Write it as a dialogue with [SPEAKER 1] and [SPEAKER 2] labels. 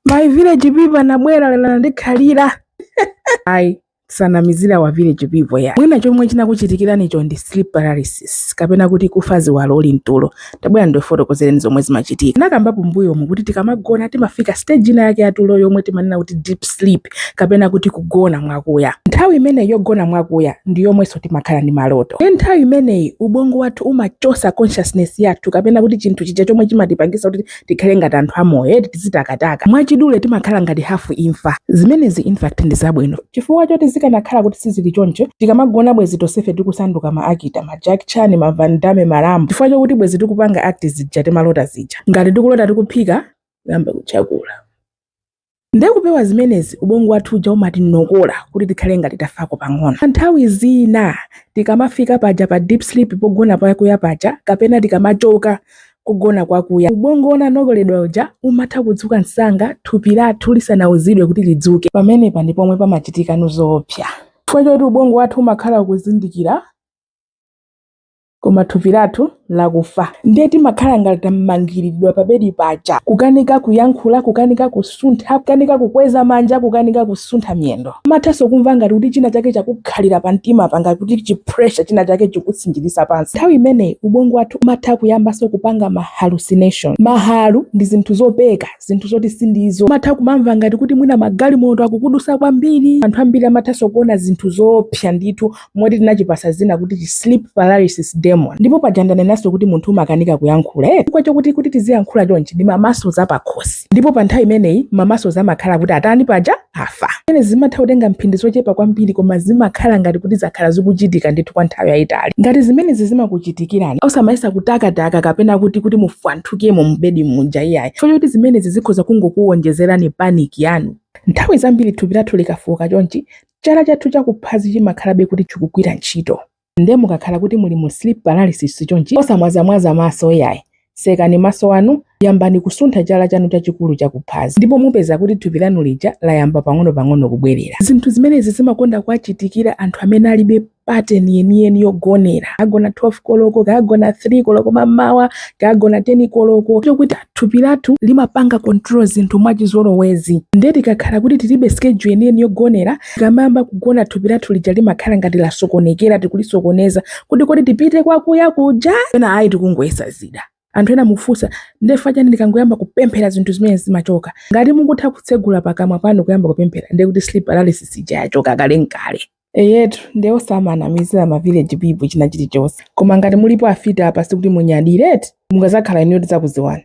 [SPEAKER 1] My village people nabwera lero ndikhalira. Ai sanamizira wa village people ya. Mwina chomwe chinakuchitikira nicho ndi sleep paralysis kapena kuti kufa ziwalo uli mtulo. Tabwera ndofotokozereni zomwe zimachitika. Nakambapo mbuyo omwe kuti tikamagona timafika stage ina yake yatulo yomwe timanena kuti deep sleep kapena kuti kugona mwakuya. Nthawi imene yogona mwakuya ndi yomwenso timakhala ndi maloto. Nthawi imeneyi ubongo wathu umachosa consciousness yathu kapena kuti chinthu chija chomwe chimatipangisa kuti tikhale ngati anthu amoyo tizitakataka. Mwachidule timakhala ngati hafu imfa. Zimenezi in fact ndi zabwino. Chifukwa choti zikanakhala kuti sizili choncho tikamagona bwezi tosefe tikusanduka ma Akita, ma Jackie Chan, ma Van Damme, ma Rambo. Chifukwa chokuti bwezi tikupanga act zija timalota zija. Ngati tikulota tikuphika yamba kuchakula. Ndekupewa zimenezi ubongo wathu uja umatinokola kuti tikhale ngati tafako pang'ono. Nthawi zina tikamafika paja pa deep sleep pogona pakuya paja kapena tikamachoka kugona kwakuya ubongo ona nokoledwa uja umatha kudzuka msanga thupi lathu lisanauzidwe kuti lidzuke. Pamenepa ndi pomwe pamachitika zoopsa. Chifukwa choti ubongo wathu umakhala kuzindikira koma thupi lathu lakufa. Ndiye timakhala ngati tamangiridwa pa bedi paja kukanika kuyankhula, kukanika kusuntha, kukanika kukweza manja, kukanika kusuntha miyendo. Mathaso kumva ngati kuti china chake chakukhalira pa mtima panga kuti chipressure china chake chikutsinjirisa pansi. Nthawi imeneyi ubongo wathu umatha kuyambanso kupanga ma hallucination. Mahalu ndi zinthu zopeka, zinthu zoti sindizo. Umatha kumamva ngati kuti mwina magalimoto akukudusa kwambiri. Anthu ambiri amathaso kuona zinthu zoopsa ndithu moti tinachipasa zina kuti sleep paralysis demon. Ndipo pajandana naso kuti munthu makanika kuyankhula. Chifukwa chokuti tiziyankhula chonchi ndi mamaso zapakhosi. Ndipo pa nthawi imeneyi mamaso zamakhala kuti atani paja afa. Ene zimatha kutenga mphindi zochepa kwambiri koma zimakhala ngati kuti zakhala zikuchitika ndithu kwa nthawi yayitali. Ngati zimenezi zimakuchitikirani osamayesa kutakataka kapena kuti mufwanthukemo mbedi muja iyayi. Chifukwa choti zimenezi zikhoza kungokuwonjezerani panic yanu. Nthawi zambiri thupi lathu likafoka chonchi chala chathu chakuphazi chimakhalabe kuti chikugwira ntchito. Nde mukakhala kuti muli mu sleep paralysis chonchi osamwazamwaza maso yayi. Sekani maso anu, yambani kusuntha chala chanu chachikulu chakuphazi. Ndipo mupeza kuti thupi lanu lija layamba pang'ono kubwerera. Zinthu zimenezi zimakonda kuchitikira anthu amene alibe pattern yeniyeni yogonera. Agona 12 koloko, kagona 3 koloko mamawa, kagona 10 koloko. Chokuti thupi lathu limapanga control zinthu mwachizolowezi. Nde tikakhala kuti tilibe schedule yeniyeni yogonera, tikamamba kugona thupi lathu lija limakhala ngati lasokonekera tikulisokoneza kuti tipite kwakuya kuja. Ena ayi tikungoyesa zida. Anthu ena mufusa ndefa chani ndikangoyamba kupemphera zinthu zimene zimachoka. Ngati mungutha kutsegula pakamwa pano kuyamba kupemphera ndiye kuti sleep paralysis ija yachoka kale nkale. Eyetu ndiye osamanamizira ma village people china chilichonse. Koma ngati mulipo afita apa sikuti munyadireti mungazakhala inu tizakuziwani.